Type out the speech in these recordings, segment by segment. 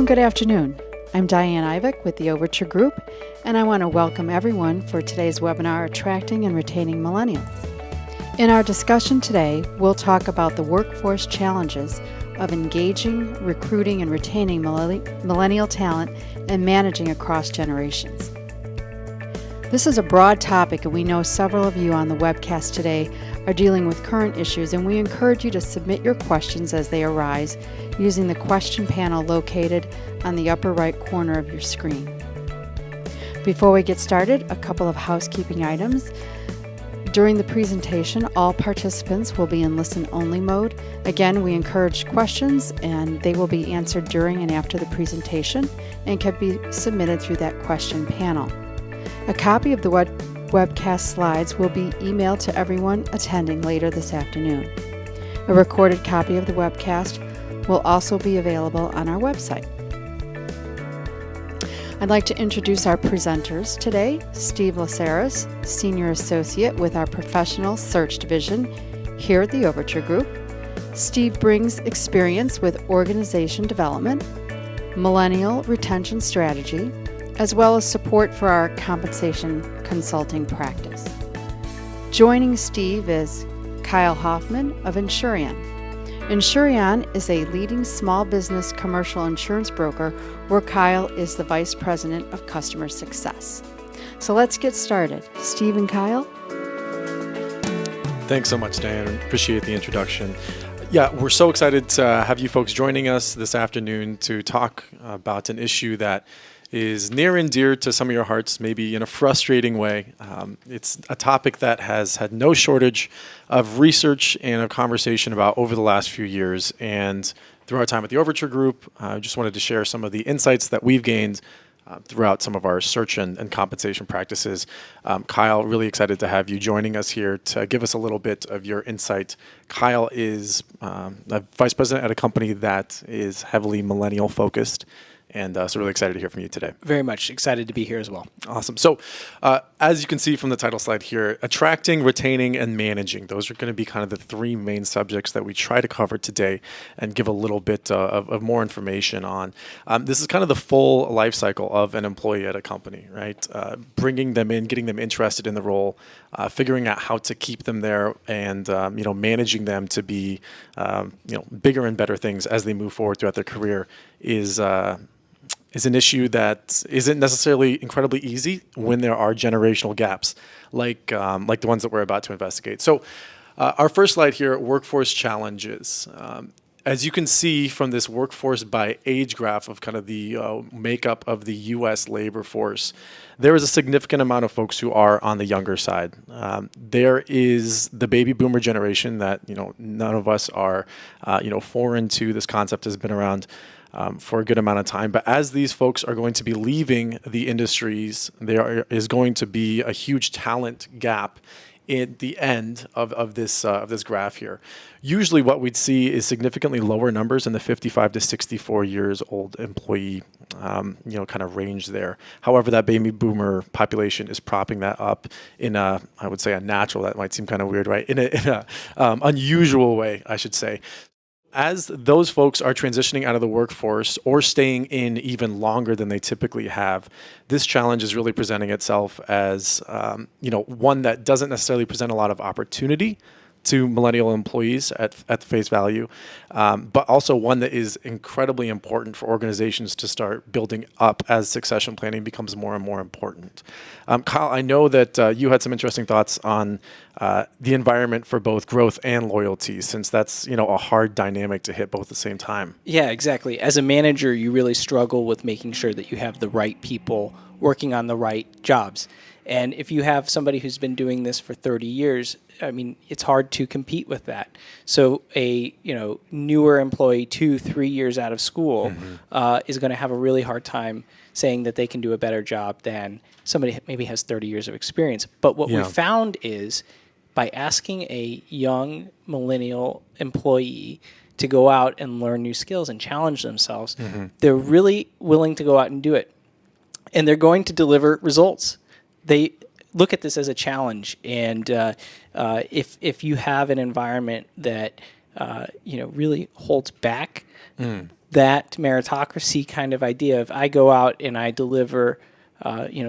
and good afternoon. I'm Diane Ivick with the Overture Group, and I want to welcome everyone for today's webinar, Attracting and Retaining Millennials. In our discussion today, we'll talk about the workforce challenges of engaging, recruiting, and retaining millennial talent and managing across generations. This is a broad topic, and we know several of you on the webcast today are dealing with current issues, and we encourage you to submit your questions as they arise using the question panel located on the upper right corner of your screen. Before we get started, a couple of housekeeping items. During the presentation, all participants will be in listen-only mode. Again, we encourage questions, and they will be answered during and after the presentation and can be submitted through that question panel. A copy of the webcast slides will be emailed to everyone attending later this afternoon. A recorded copy of the webcast will also be available on our website. I'd like to introduce our presenters today. Steve Lessaris, Senior Associate with our Professional Search Division here at the Overture Group. Steve brings experience with organization development, millennial retention strategy, as well as support for our compensation consulting practice. Joining Steve is Kyle Hoffman of Insureon. Insureon is a leading small business commercial insurance broker where Kyle is the Vice President of Customer Success. So let's get started. Steve and Kyle? Thanks so much, Diane. Appreciate the introduction. Yeah, we're so excited to have you folks joining us this afternoon to talk about an issue that is near and dear to some of your hearts, maybe in a frustrating way. It's a topic that has had no shortage of research and of conversation about over the last few years. And through our time at the Overture Group, I just wanted to share some of the insights that we've gained throughout some of our search and compensation practices. Kyle, really excited to have you joining us here to give us a little bit of your insight. Kyle is a vice president at a company that is heavily millennial focused. And so really excited to hear from you today. Very much excited to be here as well. Awesome. So as you can see from the title slide here, attracting, retaining, and managing. Those are going to be kind of the three main subjects that we try to cover today and give a little bit of more information on. This is kind of the full life cycle of an employee at a company, right? Bringing them in, getting them interested in the role, figuring out how to keep them there, and managing them to be bigger and better things as they move forward throughout their career is an issue that isn't necessarily incredibly easy when there are generational gaps, like the ones that we're about to investigate. So our first slide here, workforce challenges. As you can see from this workforce by age graph of kind of the makeup of the U.S. labor force, there is a significant amount of folks who are on the younger side. There is the baby boomer generation that none of us are foreign to. This concept has been around for a good amount of time. But as these folks are going to be leaving the industries, there is going to be a huge talent gap at the end of this graph here. Usually what we'd see is significantly lower numbers in the 55 to 64 years old employee kind of range there. However, that baby boomer population is propping that up in I would say a natural, that might seem kind of weird, right? In a unusual way, I should say. As those folks are transitioning out of the workforce or staying in even longer than they typically have, this challenge is really presenting itself as one that doesn't necessarily present a lot of opportunity to millennial employees at face value, but also one that is incredibly important for organizations to start building up as succession planning becomes more and more important. Kyle, I know that you had some interesting thoughts on the environment for both growth and loyalty, since that's a hard dynamic to hit both at the same time. Yeah, exactly. As a manager, you really struggle with making sure that you have the right people working on the right jobs. And if you have somebody who's been doing this for 30 years, I mean, it's hard to compete with that. So a newer employee 2-3 years out of school is going to have a really hard time saying that they can do a better job than somebody that maybe has 30 years of experience. But what we found is by asking a young millennial employee to go out and learn new skills and challenge themselves, they're really willing to go out and do it. And they're going to deliver results. They look at this as a challenge, and if you have an environment that really holds back that meritocracy kind of idea of I go out and I deliver,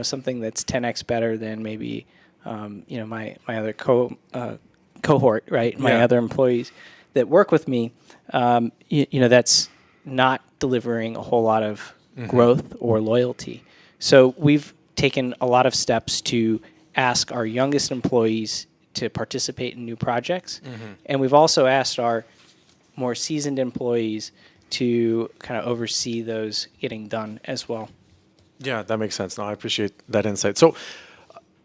something that's 10x better than maybe, my other cohort, right? My other employees that work with me, that's not delivering a whole lot of growth or loyalty. So we've taken a lot of steps to ask our youngest employees to participate in new projects. And we've also asked our more seasoned employees to kind of oversee those getting done as well. Yeah, that makes sense. No, I appreciate that insight. So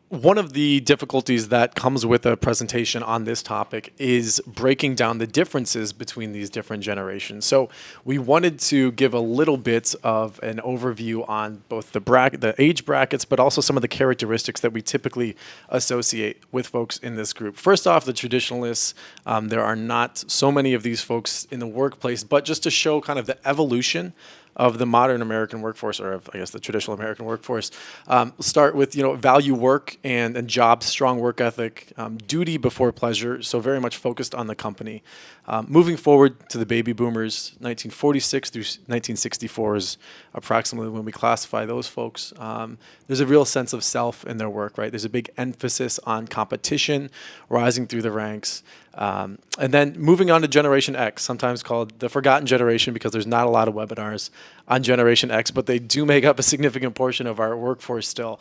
one of the difficulties that comes with a presentation on this topic is breaking down the differences between these different generations. So we wanted to give a little bit of an overview on both the age brackets, but also some of the characteristics that we typically associate with folks in this group. First off, the traditionalists. There are not so many of these folks in the workplace, but just to show kind of the evolution of the modern American workforce, or of, I guess, the traditional American workforce. Start with, value work and jobs, strong work ethic, duty before pleasure, so very much focused on the company. Moving forward to the baby boomers, 1946 through 1964 is approximately when we classify those folks. There's a real sense of self in their work, right? There's a big emphasis on competition, rising through the ranks. And then moving on to Generation X, sometimes called the forgotten generation because there's not a lot of webinars on Generation X, but they do make up a significant portion of our workforce still.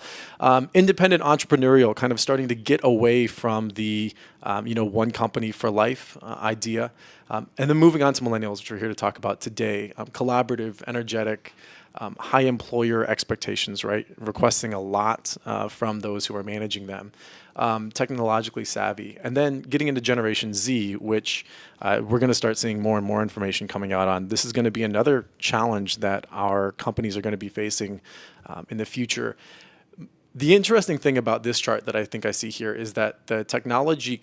Independent entrepreneurial, kind of starting to get away from the one company for life idea. And then moving on to millennials, which we're here to talk about today. Collaborative, energetic, high employer expectations, right? Requesting a lot from those who are managing them. Technologically savvy. And then getting into Generation Z, which we're going to start seeing more and more information coming out on. This is going to be another challenge that our companies are going to be facing in the future. The interesting thing about this chart that I think I see here is that the technically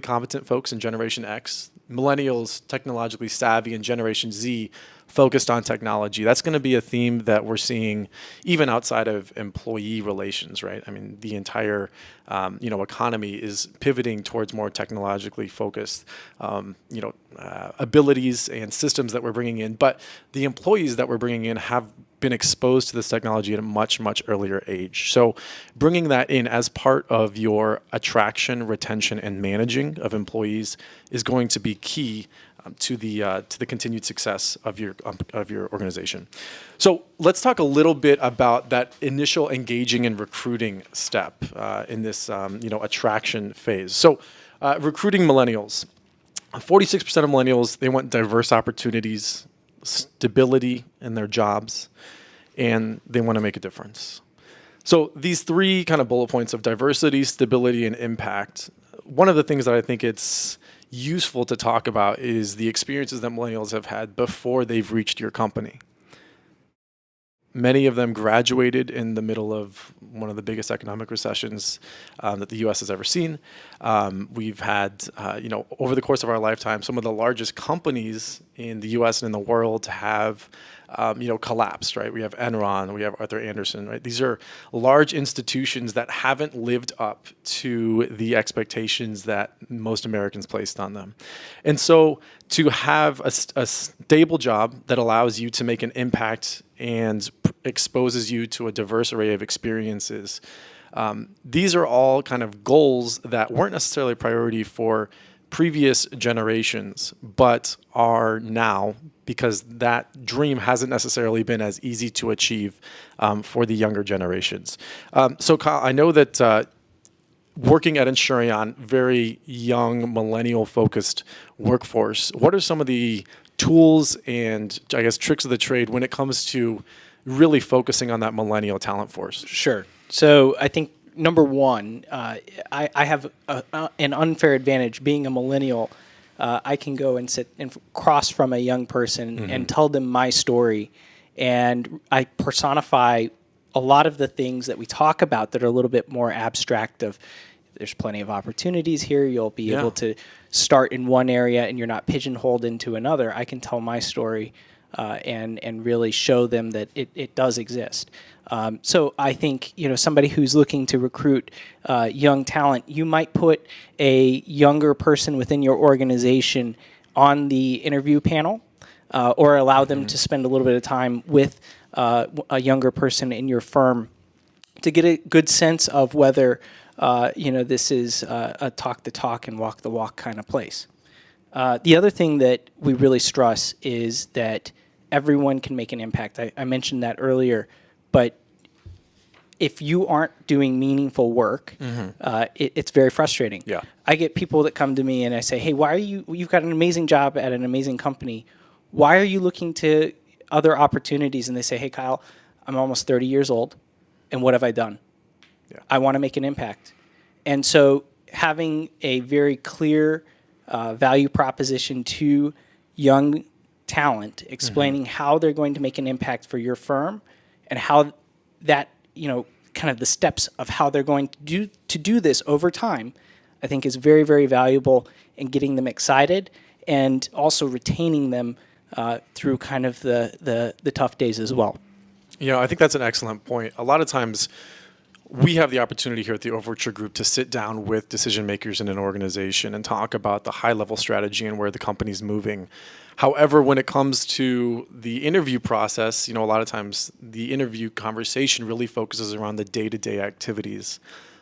competent folks in Generation X, millennials, technologically savvy, and Generation Z focused on technology. That's going to be a theme that we're seeing even outside of employee relations, right? I mean, the entire economy is pivoting towards more technologically focused abilities and systems that we're bringing in. But the employees that we're bringing in have been exposed to this technology at a much, much earlier age. So bringing that in as part of your attraction, retention, and managing of employees is going to be key to the continued success of your organization. So let's talk a little bit about that initial engaging and recruiting step in this attraction phase. So recruiting millennials. 46% of millennials, they want diverse opportunities, stability in their jobs, and they want to make a difference. So these three kind of bullet points of diversity, stability, and impact. One of the things that I think it's useful to talk about is the experiences that millennials have had before they've reached your company. Many of them graduated in the middle of one of the biggest economic recessions that the U.S. has ever seen. We've had, over the course of our lifetime, some of the largest companies in the U.S. and in the world have, collapsed, right? We have Enron, we have Arthur Andersen, right? These are large institutions that haven't lived up to the expectations that most Americans placed on them. And so to have a stable job that allows you to make an impact and exposes you to a diverse array of experiences. These are all kind of goals that weren't necessarily a priority for previous generations, but are now because that dream hasn't necessarily been as easy to achieve for the younger generations. So Kyle, I know that working at Insureon, very young millennial-focused workforce, what are some of the tools and, I guess, tricks of the trade when it comes to really focusing on that millennial talent force? Sure. So I think number one, I have an unfair advantage being a millennial. I can go and sit and cross from a young person and tell them my story, and I personify a lot of the things that we talk about that are a little bit more abstract of there's plenty of opportunities here. You'll be able to start in one area and you're not pigeonholed into another. I can tell my story and really show them that it does exist. So I think, somebody who's looking to recruit young talent, you might put a younger person within your organization on the interview panel. or allow them to spend a little bit of time with a younger person in your firm to get a good sense of whether this is a talk the talk and walk the walk kind of place. The other thing that we really stress is that everyone can make an impact. I mentioned that earlier, but if you aren't doing meaningful work, it's very frustrating. Yeah. I get people that come to me and I say, hey, you've got an amazing job at an amazing company. Why are you looking to other opportunities? And they say, hey, Kyle, I'm almost 30 years old, and what have I done? Yeah. I want to make an impact. And so having a very clear value proposition to young talent, explaining how they're going to make an impact for your firm and how that, kind of the steps of how they're going to do this over time, I think is very, very valuable in getting them excited and also retaining them through kind of the tough days as well. I think that's an excellent point. A lot of times we have the opportunity here at the Overture Group to sit down with decision makers in an organization and talk about the high-level strategy and where the company's moving. However, when it comes to the interview process, a lot of times the interview conversation really focuses around the day-to-day activities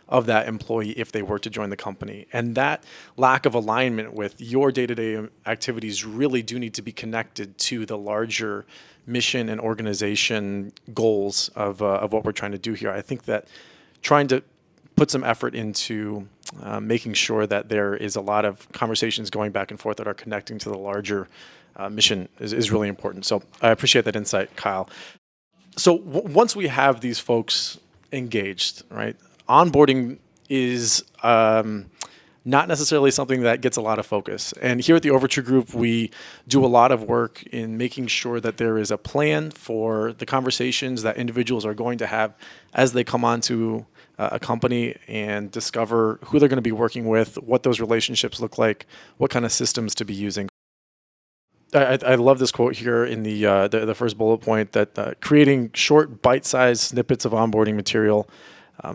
of that employee if they were to join the company. And that lack of alignment with your day-to-day activities really do need to be connected to the larger mission and organization goals of what we're trying to do here. I think that trying to put some effort into making sure that there is a lot of conversations going back and forth that are connecting to the larger mission is really important. So I appreciate that insight, Kyle. So once we have these folks engaged, right, onboarding is not necessarily something that gets a lot of focus. And here at the Overture Group, we do a lot of work in making sure that there is a plan for the conversations that individuals are going to have as they come onto a company and discover who they're going to be working with, what those relationships look like, what kind of systems to be using. I love this quote here in the first bullet point that creating short, bite-sized snippets of onboarding material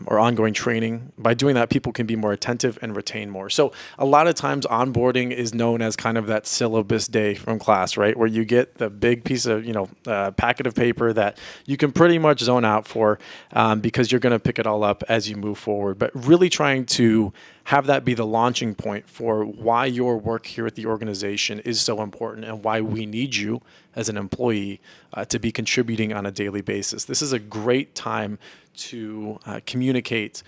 or ongoing training. By doing that, people can be more attentive and retain more. So a lot of times onboarding is known as kind of that syllabus day from class, right? Where you get the big piece of, packet of paper that you can pretty much zone out for because you're going to pick it all up as you move forward. But really trying to have that be the launching point for why your work here at the organization is so important and why we need you as an employee to be contributing on a daily basis. This is a great time to communicate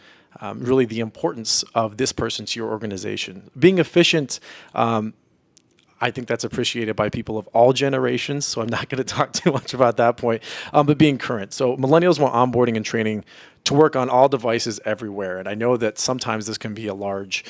really the importance of this person to your organization. Being efficient, I think that's appreciated by people of all generations, so I'm not going to talk too much about that point, but being current. So millennials want onboarding and training to work on all devices everywhere, and I know that sometimes this can be a large,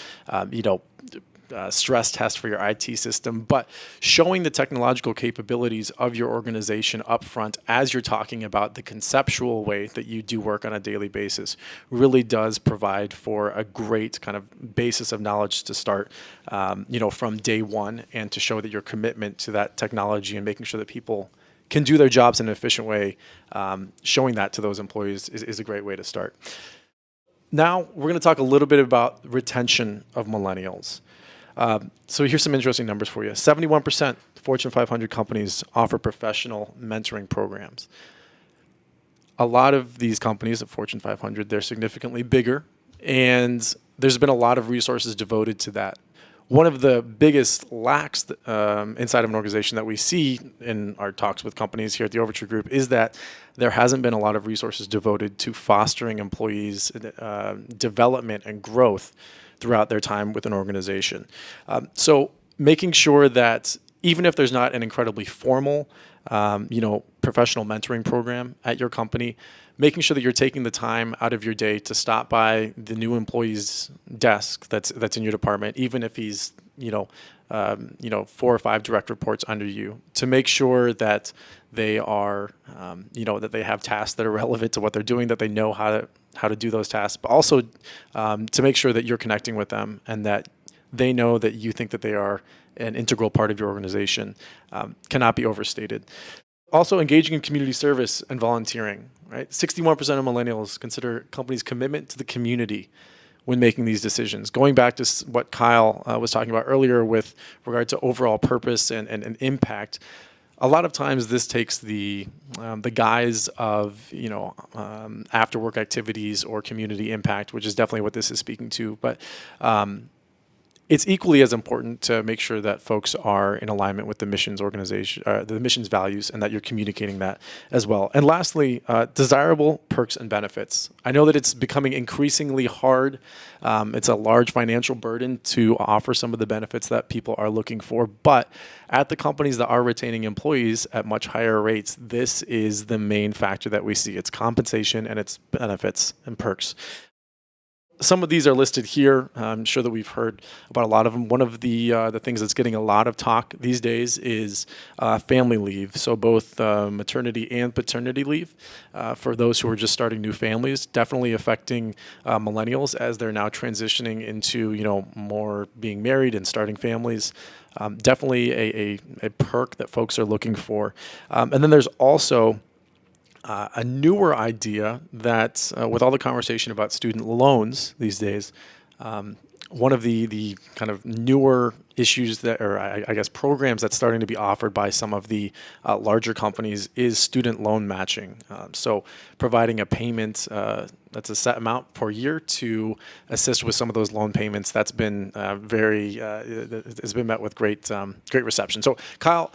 stress test for your IT system, but showing the technological capabilities of your organization up front as you're talking about the conceptual way that you do work on a daily basis really does provide for a great kind of basis of knowledge to start, from day one, and to show that your commitment to that technology and making sure that people can do their jobs in an efficient way, showing that to those employees is a great way to start. Now, we're going to talk a little bit about retention of millennials. So here's some interesting numbers for you. 71% Fortune 500 companies offer professional mentoring programs. A lot of these companies at Fortune 500, they're significantly bigger, and there's been a lot of resources devoted to that. One of the biggest lacks inside of an organization that we see in our talks with companies here at the Overture Group is that there hasn't been a lot of resources devoted to fostering employees' development and growth throughout their time with an organization. So making sure that even if there's not an incredibly formal, professional mentoring program at your company, making sure that you're taking the time out of your day to stop by the new employee's desk that's in your department, even if he's 4 or 5 direct reports under you, to make sure that they are, that they have tasks that are relevant to what they're doing, that they know how to do those tasks, but also to make sure that you're connecting with them and that they know that you think that they are an integral part of your organization cannot be overstated. Also, engaging in community service and volunteering, right? 61% of millennials consider companies' commitment to the community when making these decisions. Going back to what Kyle was talking about earlier with regard to overall purpose and impact, a lot of times this takes the guise of after work activities or community impact, which is definitely what this is speaking to. But it's equally as important to make sure that folks are in alignment with the mission's organization, the mission's values, and that you're communicating that as well. And lastly, desirable perks and benefits. I know that it's becoming increasingly hard. It's a large financial burden to offer some of the benefits that people are looking for. But at the companies that are retaining employees at much higher rates, this is the main factor that we see. It's compensation and it's benefits and perks. Some of these are listed here. I'm sure that we've heard about a lot of them. One of the things that's getting a lot of talk these days is family leave. So both maternity and paternity leave for those who are just starting new families, definitely affecting millennials as they're now transitioning into more being married and starting families. Definitely a perk that folks are looking for. And then there's also a newer idea that with all the conversation about student loans these days, one of the kind of newer issues that, or I guess programs that's starting to be offered by some of the larger companies is student loan matching. So providing a payment that's a set amount per year to assist with some of those loan payments. That's been has been met with great reception. So Kyle,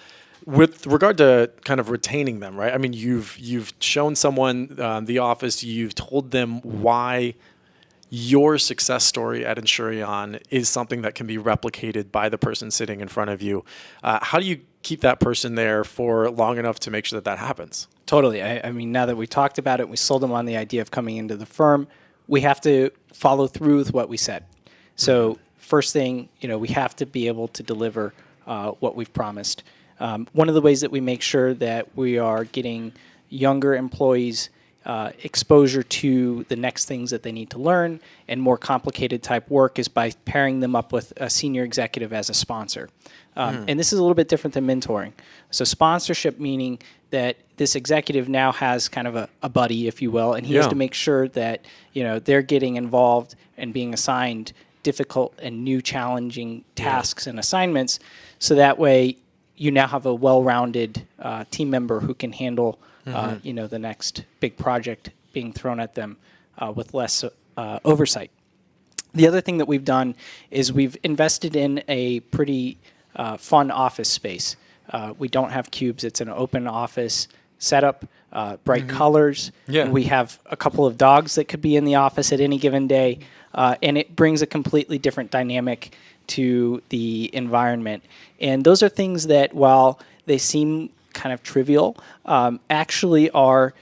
with regard to kind of retaining them, right? I mean, you've shown someone the office, you've told them why your success story at Insureon is something that can be replicated by the person sitting in front of you. How do you keep that person there for long enough to make sure that that happens? Totally. I mean, now that we talked about it, we sold them on the idea of coming into the firm, we have to follow through with what we said. So first thing, we have to be able to deliver what we've promised. One of the ways that we make sure that we are getting younger employees exposure to the next things that they need to learn and more complicated type work is by pairing them up with a senior executive as a sponsor. And this is a little bit different than mentoring. So sponsorship meaning that this executive now has kind of a buddy, if you will, and he has to make sure that they're getting involved and being assigned difficult and new challenging tasks and assignments, so that way you now have a well-rounded team member who can handle the next big project being thrown at them with less oversight. The other thing that we've done is we've invested in a pretty fun office space. We don't have cubes. It's an open office setup, bright colors. Yeah. We have a couple of dogs that could be in the office at any given day, and it brings a completely different dynamic to the environment. And those are things that, while they seem kind of trivial, actually are,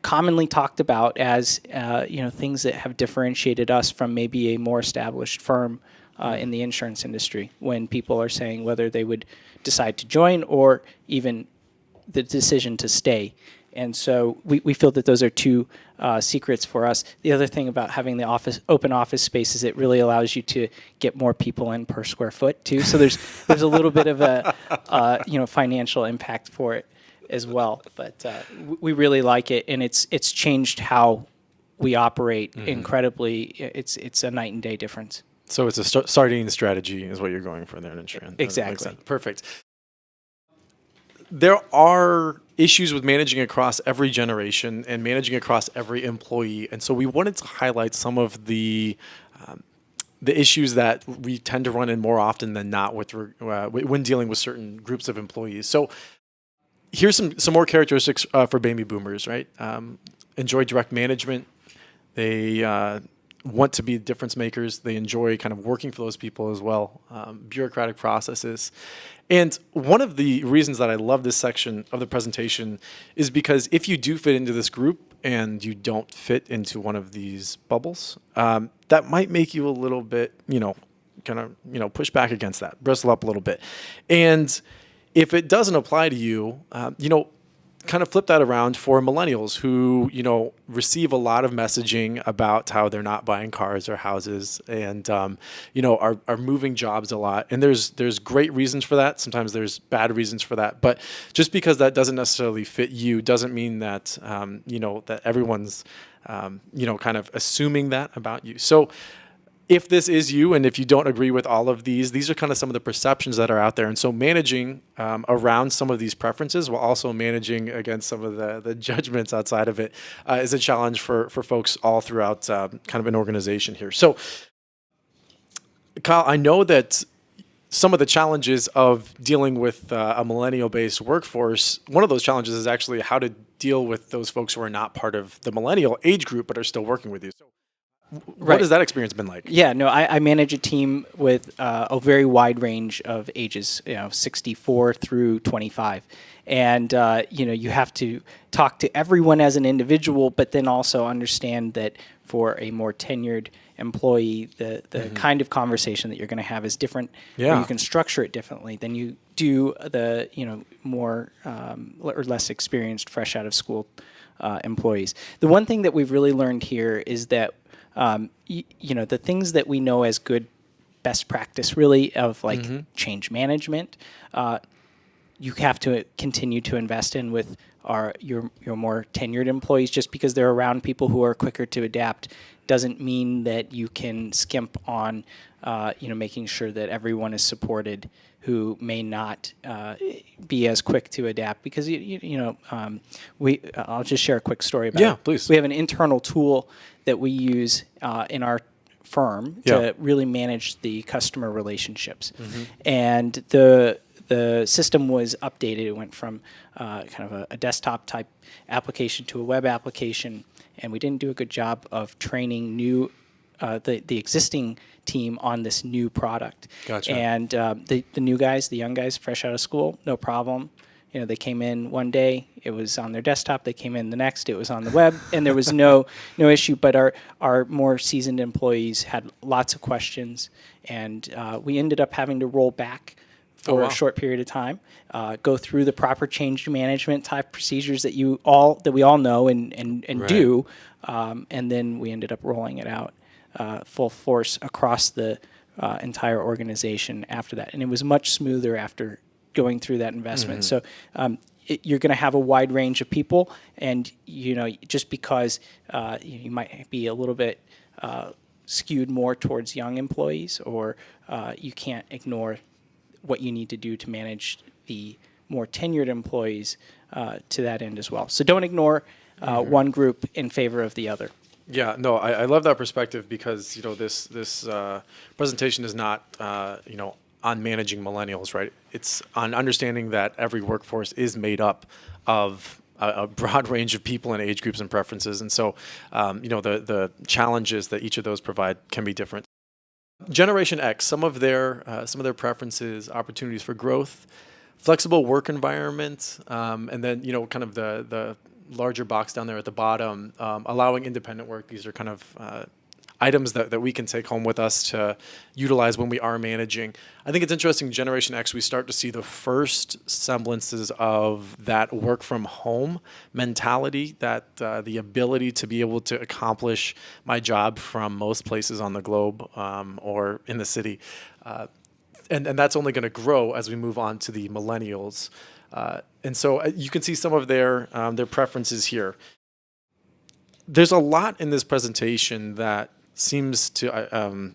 commonly talked about as, things that have differentiated us from maybe a more established firm in the insurance industry when people are saying whether they would decide to join or even the decision to stay. And so we feel that those are two secrets for us. The other thing about having the open office space is it really allows you to get more people in per square foot too. So there's a little bit of a financial impact for it as well. But we really like it, and it's changed how we operate incredibly. It's a night and day difference. So it's a sardine strategy is what you're going for there in insurance. Exactly. Perfect. There are issues with managing across every generation and managing across every employee. And so we wanted to highlight some of the issues that we tend to run in more often than not when dealing with certain groups of employees. So here's some more characteristics for baby boomers, right? Enjoy direct management. They want to be difference makers. They enjoy kind of working for those people as well. Bureaucratic processes. And one of the reasons that I love this section of the presentation is because if you do fit into this group and you don't fit into one of these bubbles, that might make you a little bit, push back against that, bristle up a little bit. And if it doesn't apply to you, kind of flip that around for millennials who, receive a lot of messaging about how they're not buying cars or houses and, are moving jobs a lot. And there's great reasons for that. Sometimes there's bad reasons for that. But just because that doesn't necessarily fit you doesn't mean that, that everyone's, kind of assuming that about you. So if this is you, and if you don't agree with all of these are kind of some of the perceptions that are out there. And so managing around some of these preferences while also managing against some of the judgments outside of it is a challenge for folks all throughout kind of an organization here. So, Kyle, I know that some of the challenges of dealing with a millennial-based workforce, one of those challenges is actually how to deal with those folks who are not part of the millennial age group but are still working with you. So what has that experience been like? Yeah, no, I manage a team with a very wide range of ages, 64 through 25. And, you have to talk to everyone as an individual, but then also understand that for a more tenured employee, the kind of conversation that you're going to have is different. Yeah. Or you can structure it differently than you do the, more or less experienced, fresh out of school employees. The one thing that we've really learned here is that the things that we know as good best practice really of like change management, you have to continue to invest in with your more tenured employees. Just because they're around people who are quicker to adapt doesn't mean that you can skimp on making sure that everyone is supported who may not be as quick to adapt. Because I'll just share a quick story about it. Yeah, please. We have an internal tool that we use in our firm to really manage the customer relationships. And the system was updated. It went from kind of a desktop type application to a web application, and we didn't do a good job of training the existing team on this new product. Gotcha. And the new guys, the young guys, fresh out of school, no problem. They came in one day, it was on their desktop. They came in the next, it was on the web, and there was no issue. But our more seasoned employees had lots of questions, and we ended up having to roll back for a short period of time, go through the proper change management type procedures that we all know and Right. do, and then we ended up rolling it out full force across the entire organization after that. And it was much smoother after going through that investment. So you're going to have a wide range of people, and just because you might be a little bit skewed more towards young employees, or you can't ignore what you need to do to manage the more tenured employees to that end as well. So don't ignore one group in favor of the other. Yeah, no, I love that perspective because this presentation is not on managing millennials, right? It's on understanding that every workforce is made up of a broad range of people and age groups and preferences, and so the challenges that each of those provide can be different. Generation X, some of their preferences, opportunities for growth, flexible work environment, and then kind of the larger box down there at the bottom, allowing independent work. These are kind of items that we can take home with us to utilize when we are managing. I think it's interesting, Generation X, we start to see the first semblances of that work from home mentality, that the ability to be able to accomplish my job from most places on the globe or in the city. And that's only going to grow as we move on to the millennials. And so you can see some of their preferences here. There's a lot in this presentation that seems to, and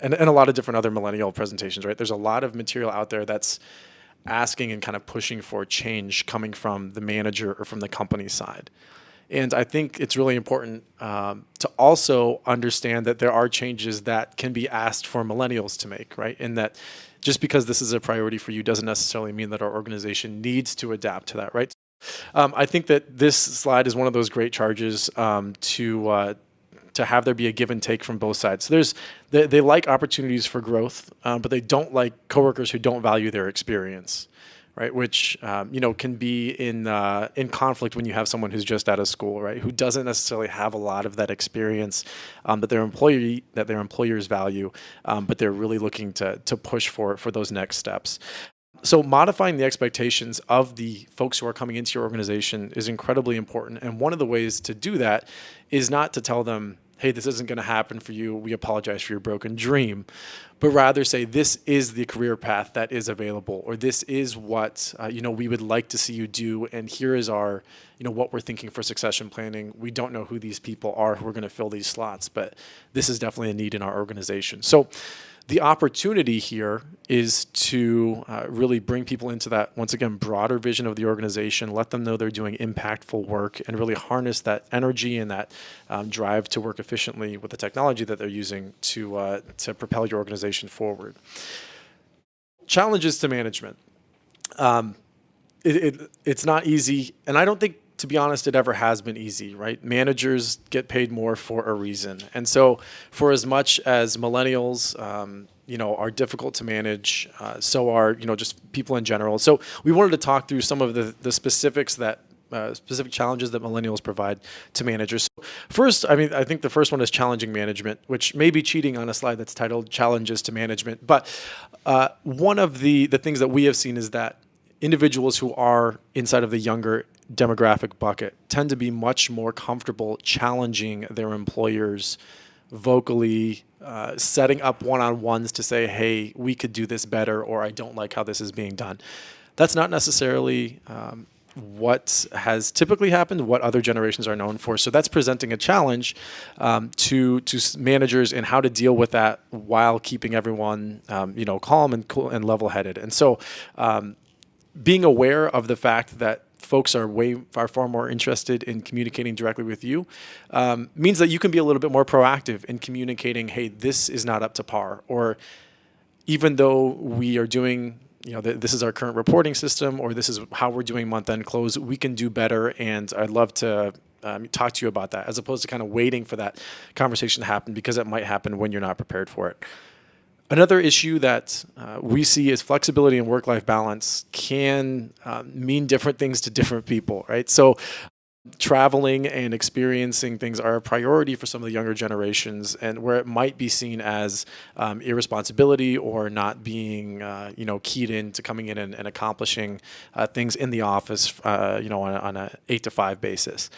a lot of different other millennial presentations, right? There's a lot of material out there that's asking and kind of pushing for change coming from the manager or from the company side. And I think it's really important to also understand that there are changes that can be asked for millennials to make, right? And that just because this is a priority for you doesn't necessarily mean that our organization needs to adapt to that, right? I think that this slide is one of those great charges to have there be a give and take from both sides. So they like opportunities for growth, but they don't like coworkers who don't value their experience, right? Which can be in conflict when you have someone who's just out of school, right? Who doesn't necessarily have a lot of that experience that their employers value, but they're really looking to push for those next steps. So modifying the expectations of the folks who are coming into your organization is incredibly important. And one of the ways to do that is not to tell them, hey, this isn't going to happen for you. We apologize for your broken dream. But rather say, this is the career path that is available, or this is what, we would like to see you do. And here is our, what we're thinking for succession planning. We don't know who these people are who are going to fill these slots, but this is definitely a need in our organization. So the opportunity here is to really bring people into that, once again, broader vision of the organization, let them know they're doing impactful work, and really harness that energy and that drive to work efficiently with the technology that they're using to propel your organization forward. Challenges to management. It's not easy, and I don't think, to be honest, it ever has been easy, right? Managers get paid more for a reason. And so for as much as millennials, are difficult to manage, so are, just people in general. So we wanted to talk through some of the specifics that specific challenges that millennials provide to managers. So first, I think the first one is challenging management, which may be cheating on a slide that's titled Challenges to Management. But one of the things that we have seen is that individuals who are inside of the younger demographic bucket tend to be much more comfortable challenging their employers vocally, setting up one-on-ones to say, hey, we could do this better, or I don't like how this is being done. That's not necessarily what has typically happened, what other generations are known for. So that's presenting a challenge to managers in how to deal with that while keeping everyone calm and cool and level-headed. And so being aware of the fact that folks are far more interested in communicating directly with you means that you can be a little bit more proactive in communicating, hey, this is not up to par, or even though we are doing, this is our current reporting system, or this is how we're doing month-end close, we can do better, and I'd love to talk to you about that, as opposed to kind of waiting for that conversation to happen, because it might happen when you're not prepared for it. Another issue that we see is flexibility and work-life balance can mean different things to different people, right? So traveling and experiencing things are a priority for some of the younger generations, and where it might be seen as irresponsibility or not being, keyed into coming in and accomplishing things in the office, on a 8 to 5 basis.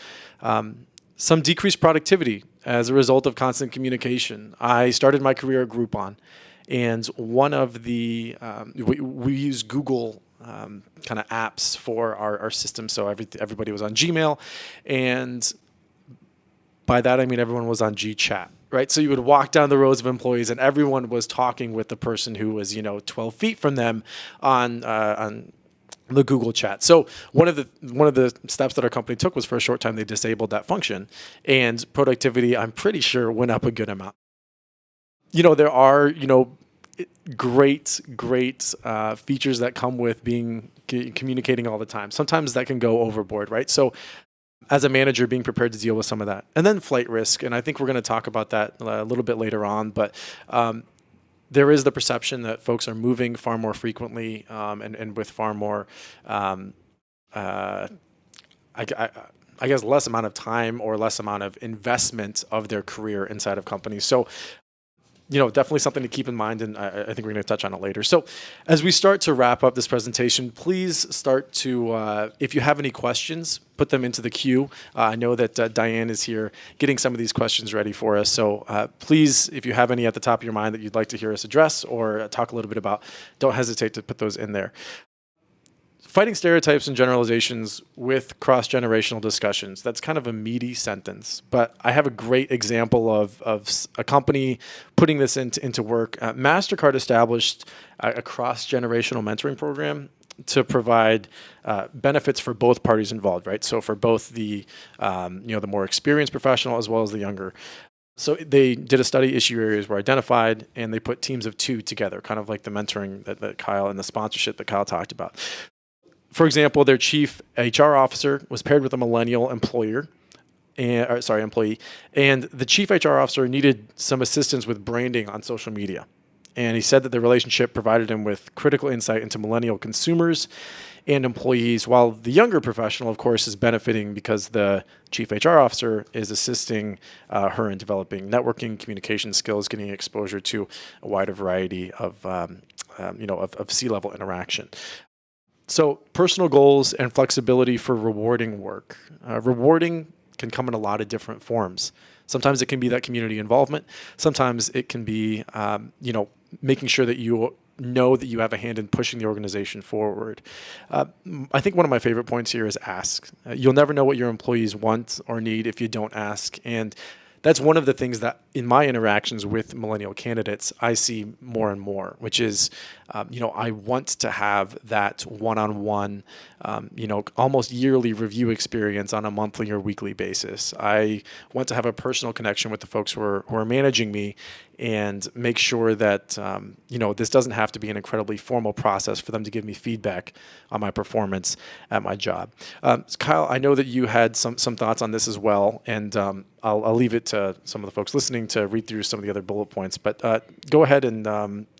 Some decreased productivity as a result of constant communication. I started my career at Groupon. And one of the, we use Google kind of apps for our system. So everybody was on Gmail. And by that, I mean everyone was on GChat, right? So you would walk down the rows of employees and everyone was talking with the person who was, 12 feet from them on the Google chat. So one of the steps that our company took was, for a short time, they disabled that function. And productivity, I'm pretty sure, went up a good amount. There are, great features that come with communicating all the time. Sometimes that can go overboard, right? So as a manager, being prepared to deal with some of that. And then flight risk, and I think we're going to talk about that a little bit later on, but there is the perception that folks are moving far more frequently and with far more, I guess, less amount of time or less amount of investment of their career inside of companies. So definitely something to keep in mind, and I think we're going to touch on it later. So as we start to wrap up this presentation, please start to, if you have any questions, put them into the queue. I know that Diane is here getting some of these questions ready for us. So please, if you have any at the top of your mind that you'd like to hear us address or talk a little bit about, don't hesitate to put those in there. Fighting stereotypes and generalizations with cross-generational discussions. That's kind of a meaty sentence, but I have a great example of a company putting this into work. MasterCard established a cross-generational mentoring program to provide benefits for both parties involved, right? So for both the the more experienced professional as well as the younger. So they did a study, issue areas were identified, and they put teams of 2 together, kind of like the mentoring that Kyle and the sponsorship that Kyle talked about. For example, their chief HR officer was paired with a millennial employee, and the chief HR officer needed some assistance with branding on social media. And he said that the relationship provided him with critical insight into millennial consumers and employees, while the younger professional, of course, is benefiting because the chief HR officer is assisting her in developing networking, communication skills, getting exposure to a wider variety of C-level interaction. So personal goals and flexibility for rewarding work. Rewarding can come in a lot of different forms. Sometimes it can be that community involvement. Sometimes it can be, making sure that you know that you have a hand in pushing the organization forward. I think one of my favorite points here is ask. You'll never know what your employees want or need if you don't ask. And that's one of the things that in my interactions with millennial candidates, I see more and more, which is, I want to have that one-on-one, almost yearly review experience on a monthly or weekly basis. I want to have a personal connection with the folks who are managing me and make sure that, this doesn't have to be an incredibly formal process for them to give me feedback on my performance at my job. Kyle, I know that you had some thoughts on this as well, and I'll leave it to some of the folks listening to read through some of the other bullet points. But go ahead and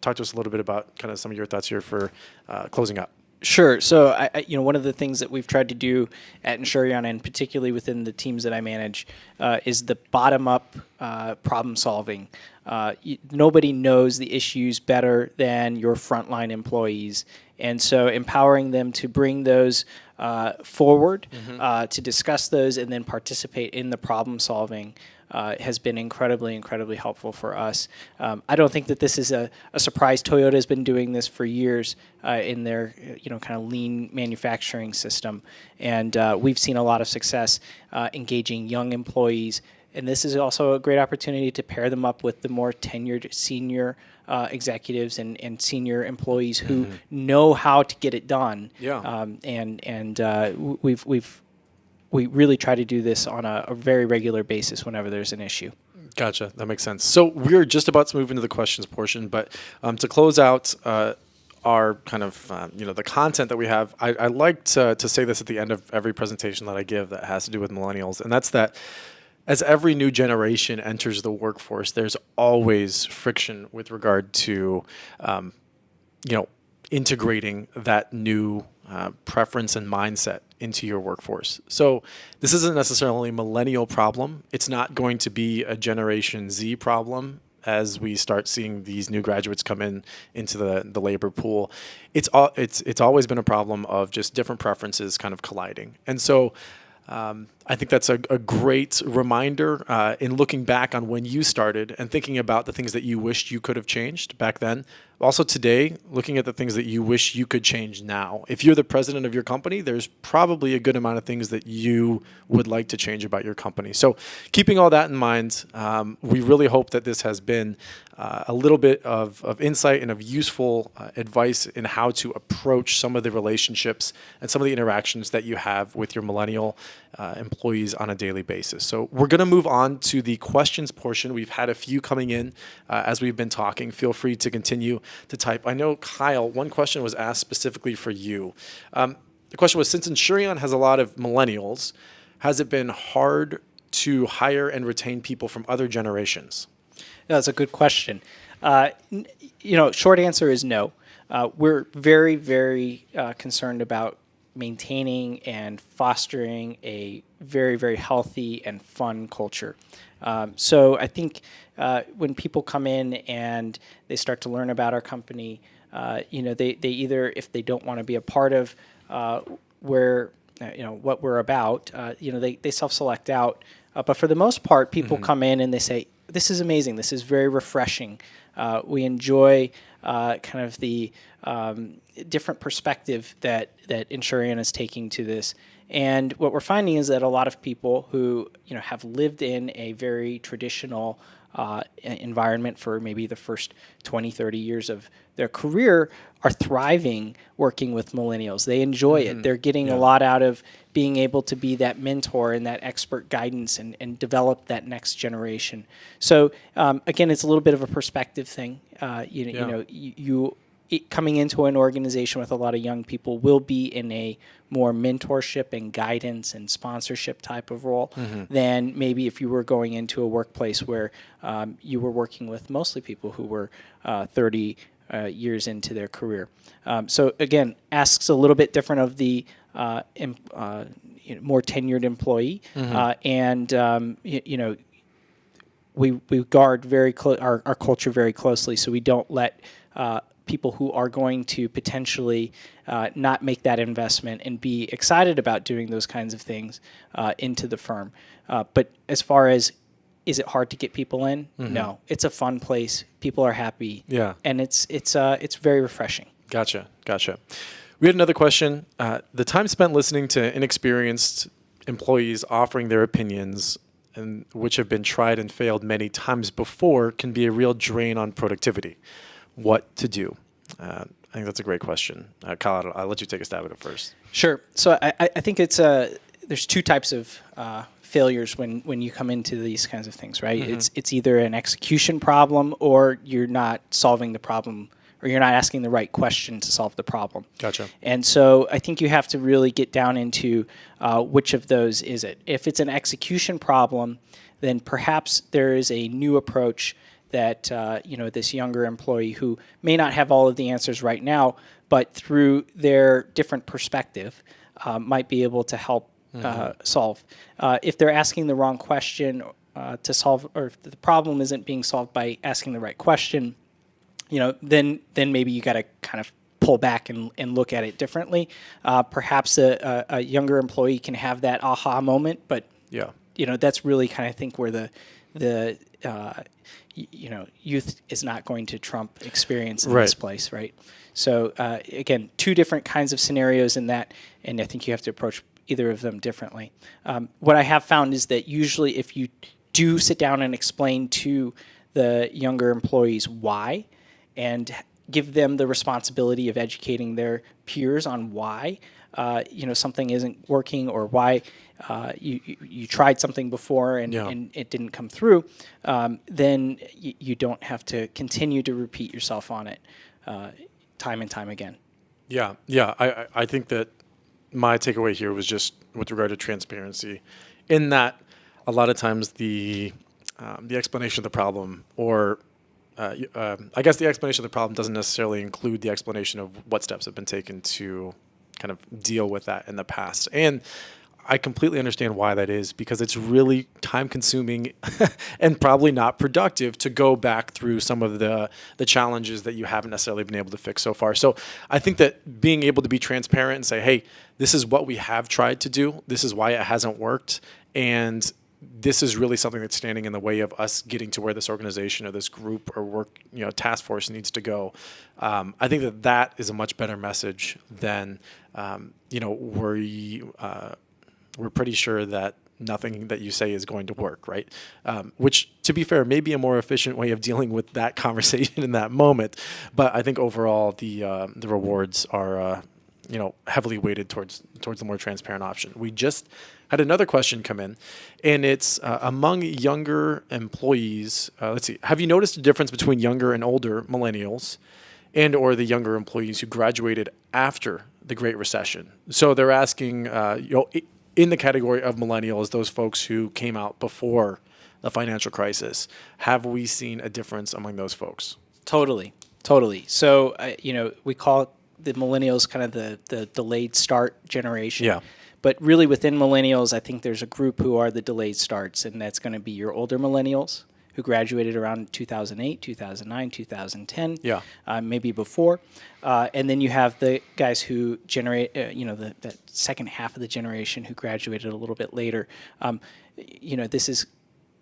talk to us a little bit about kind of some of your thoughts here for closing up. Sure. So, one of the things that we've tried to do at Insureon, and particularly within the teams that I manage, is the bottom-up problem solving. Nobody knows the issues better than your frontline employees, and so empowering them to bring those forward, to discuss those, and then participate in the problem solving has been incredibly, incredibly helpful for us. I don't think that this is a surprise. Toyota has been doing this for years in their kind of lean manufacturing system, and we've seen a lot of success engaging young employees. And this is also a great opportunity to pair them up with the more tenured senior executives and senior employees who know how to get it done. Yeah. We really try to do this on a very regular basis whenever there's an issue. Gotcha. That makes sense. So we're just about to move into the questions portion, but to close out our kind of, the content that we have, I like to say this at the end of every presentation that I give that has to do with millennials, and that's that as every new generation enters the workforce, there's always friction with regard to, integrating that new preference and mindset into your workforce. So this isn't necessarily a millennial problem. It's not going to be a Generation Z problem as we start seeing these new graduates come into the labor pool. It's always been a problem of just different preferences kind of colliding. And so I think that's a great reminder in looking back on when you started and thinking about the things that you wished you could have changed back then. Also today, looking at the things that you wish you could change now. If you're the president of your company, there's probably a good amount of things that you would like to change about your company. So keeping all that in mind, we really hope that this has been a little bit of insight and of useful advice in how to approach some of the relationships and some of the interactions that you have with your millennial employees on a daily basis. So we're going to move on to the questions portion. We've had a few coming in as we've been talking. Feel free to continue to type. I know, Kyle, one question was asked specifically for you. The question was, since Insureon has a lot of millennials, has it been hard to hire and retain people from other generations? That's a good question. Short answer is no. We're very, very concerned about maintaining and fostering a very, very healthy and fun culture. So I think when people come in and they start to learn about our company, they either, if they don't want to be a part of what we're about, they self-select out. But for the most part, people come in and they say, "This is amazing. This is very refreshing. We enjoy kind of the different perspective that Insureon is taking to this." And what we're finding is that a lot of people who have lived in a very traditional environment for maybe the first 20, 30 years of their career are thriving working with millennials. They enjoy it. They're getting a lot out of being able to be that mentor and that expert guidance and develop that next generation. So again, it's a little bit of a perspective thing. Coming into an organization with a lot of young people will be in a more mentorship and guidance and sponsorship type of role than maybe if you were going into a workplace where you were working with mostly people who were 30 years into their career. So again, asks a little bit different of the more tenured employee, we guard our culture very closely, so we don't let people who are going to potentially not make that investment and be excited about doing those kinds of things into the firm. But as far as is it hard to get people in? No, it's a fun place. People are happy. Yeah. And it's very refreshing. Gotcha. We had another question. The time spent listening to inexperienced employees offering their opinions, and which have been tried and failed many times before, can be a real drain on productivity. What to do? I think that's a great question. Kyle, I'll let you take a stab at it first. Sure. So I think it's there's two types of failures when you come into these kinds of things, right? It's either an execution problem, or you're not solving the problem, or you're not asking the right question to solve the problem. Gotcha. And so I think you have to really get down into which of those is it. If it's an execution problem, then perhaps there is a new approach that this younger employee who may not have all of the answers right now, but through their different perspective might be able to help solve. If they're asking the wrong question to solve, or if the problem isn't being solved by asking the right question, then maybe you got to kind of pull back and look at it differently. Perhaps a younger employee can have that aha moment, but that's really kind of think where the youth is not going to trump experience in this place, right? So again, two different kinds of scenarios in that, and I think you have to approach either of them differently. What I have found is that usually if you do sit down and explain to the younger employees why, and give them the responsibility of educating their peers on why something isn't working, or why you tried something before and it didn't come through, then you don't have to continue to repeat yourself on it time and time again. Yeah. I think that my takeaway here was just with regard to transparency, in that a lot of times the explanation of the problem, or I guess the explanation of the problem doesn't necessarily include the explanation of what steps have been taken to kind of deal with that in the past. And I completely understand why that is, because it's really time consuming and probably not productive to go back through some of the challenges that you haven't necessarily been able to fix so far. So I think that being able to be transparent and say, hey, this is what we have tried to do, this is why it hasn't worked, and this is really something that's standing in the way of us getting to where this organization or this group or work, task force needs to go. I think that is a much better message than, we're pretty sure that nothing that you say is going to work, right? Which, to be fair, may be a more efficient way of dealing with that conversation in that moment. But I think overall the rewards are, heavily weighted towards the more transparent option. We just had another question come in, and it's among younger employees. Let's see. Have you noticed a difference between younger and older millennials, and or the younger employees who graduated after the Great Recession? So they're asking, in the category of millennials, those folks who came out before the financial crisis, have we seen a difference among those folks? Totally. So, we call the millennials kind of the delayed start generation. Yeah. But really within millennials, I think there's a group who are the delayed starts, and that's going to be your older millennials who graduated around 2008, 2009, 2010, maybe before. And then you have the guys who generate, that second half of the generation who graduated a little bit later. This is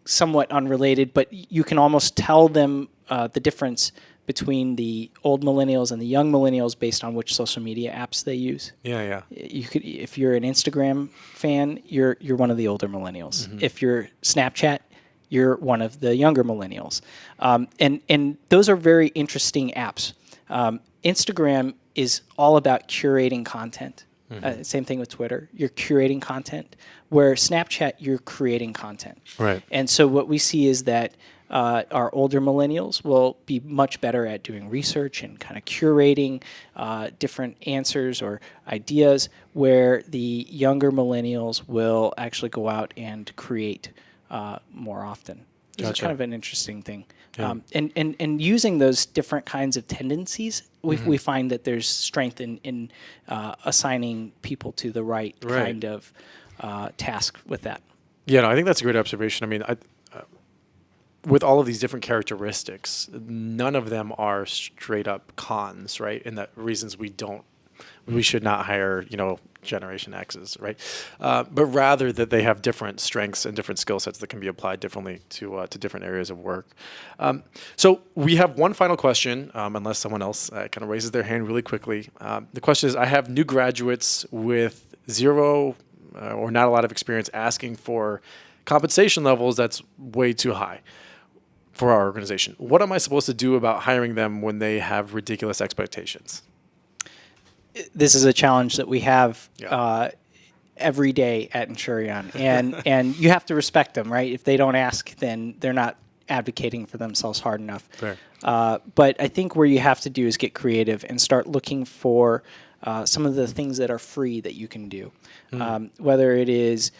somewhat unrelated, but you can almost tell them the difference between the old millennials and the young millennials based on which social media apps they use. Yeah. You could, if you're an Instagram fan, you're one of the older millennials. Mm-hmm. If you're Snapchat, you're one of the younger millennials. And those are very interesting apps. Instagram is all about curating content. Mm-hmm. Same thing with Twitter. You're curating content, where Snapchat, you're creating content. Right. And so what we see is that our older millennials will be much better at doing research and kind of curating different answers or ideas, where the younger millennials will actually go out and create more often. This is kind of an interesting thing. Yeah. And using those different kinds of tendencies, we find that there's strength in assigning people to the right kind of task with that. Yeah, no, I think that's a great observation. I mean, with all of these different characteristics, none of them are straight up cons, right? And that reasons we should not hire, Generation X's, right? But rather that they have different strengths and different skill sets that can be applied differently to different areas of work. So we have one final question, unless someone else kind of raises their hand really quickly. The question is, I have new graduates with zero or not a lot of experience asking for compensation levels that's way too high for our organization. What am I supposed to do about hiring them when they have ridiculous expectations? This is a challenge that we have every day at Insureon, and you have to respect them, right? If they don't ask, then they're not advocating for themselves hard enough. Fair. But I think where you have to do is get creative and start looking for some of the things that are free that you can do. Whether it is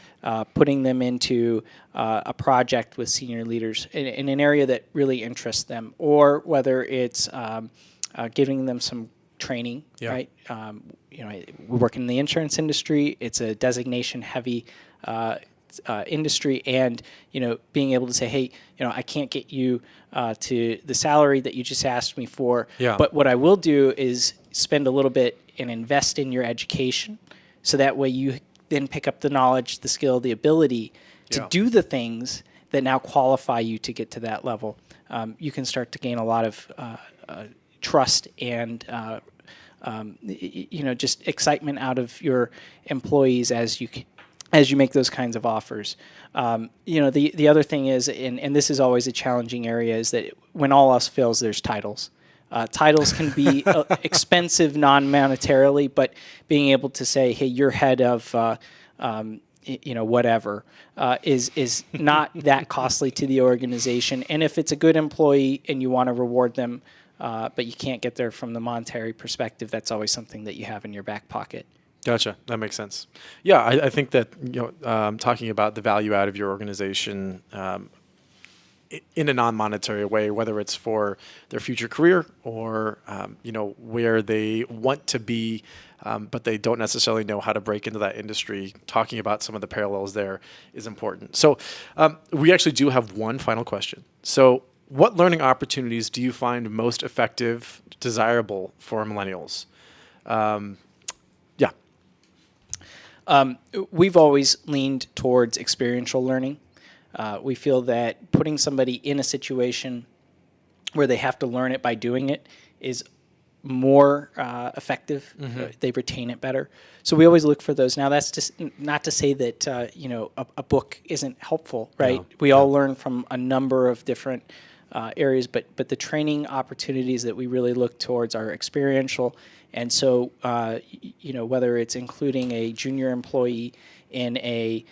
putting them into a project with senior leaders in an area that really interests them, or whether it's giving them some training, right? We work in the insurance industry. It's a designation-heavy industry, and being able to say, hey, I can't get you to the salary that you just asked me for, but what I will do is spend a little bit and invest in your education, so that way you then pick up the knowledge, the skill, the ability to do the things that now qualify you to get to that level. You can start to gain a lot of trust and just excitement out of your employees as you make those kinds of offers. The other thing is, and this is always a challenging area, is that when all else fails, there's titles. Titles can be expensive non-monetarily, but being able to say, hey, you're head of whatever is not that costly to the organization. And if it's a good employee and you want to reward them, but you can't get there from the monetary perspective, that's always something that you have in your back pocket. Gotcha. That makes sense. Yeah, I think that talking about the value out of your organization in a non-monetary way, whether it's for their future career or where they want to be, but they don't necessarily know how to break into that industry. Talking about some of the parallels there is important. So we actually do have one final question. So what learning opportunities do you find most effective, desirable for millennials? We've always leaned towards experiential learning. We feel that putting somebody in a situation where they have to learn it by doing it is more effective. They retain it better. So we always look for those. Now, that's just not to say that a book isn't helpful, right? We all learn from a number of different areas, but the training opportunities that we really look towards are experiential. And so, whether it's including a junior employee in a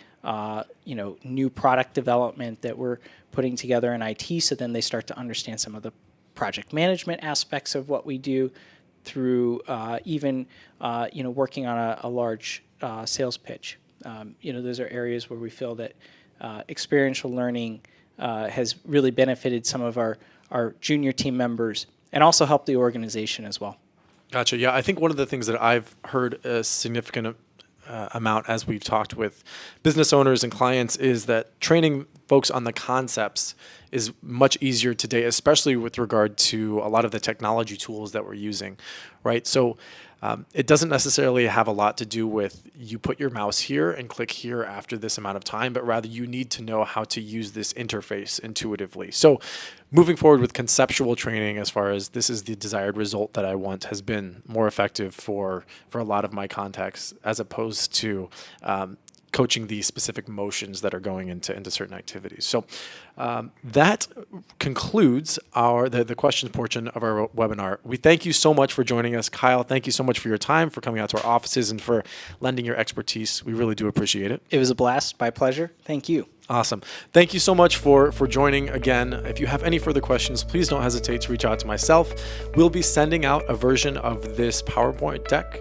new product development that we're putting together in IT, so then they start to understand some of the project management aspects of what we do, through even working on a large sales pitch. Those are areas where we feel that experiential learning has really benefited some of our junior team members and also helped the organization as well. Gotcha. Yeah, I think one of the things that I've heard a significant amount as we've talked with business owners and clients is that training folks on the concepts is much easier today, especially with regard to a lot of the technology tools that we're using, right? So it doesn't necessarily have a lot to do with you put your mouse here and click here after this amount of time, but rather you need to know how to use this interface intuitively. So moving forward with conceptual training, as far as this is the desired result that I want, has been more effective for a lot of my contacts, as opposed to coaching the specific motions that are going into certain activities. So that concludes the questions portion of our webinar. We thank you so much for joining us. Kyle, thank you so much for your time, for coming out to our offices, and for lending your expertise. We really do appreciate it. It was a blast. My pleasure. Thank you. Awesome. Thank you so much for joining again. If you have any further questions, please don't hesitate to reach out to myself. We'll be sending out a version of this PowerPoint deck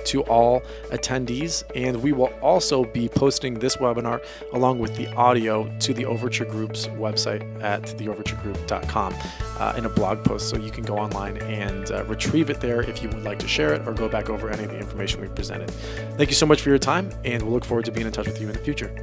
to all attendees, and we will also be posting this webinar along with the audio to the Overture Group's website at theoverturegroup.com in a blog post, so you can go online and retrieve it there if you would like to share it or go back over any of the information we presented. Thank you so much for your time, and we'll look forward to being in touch with you in the future.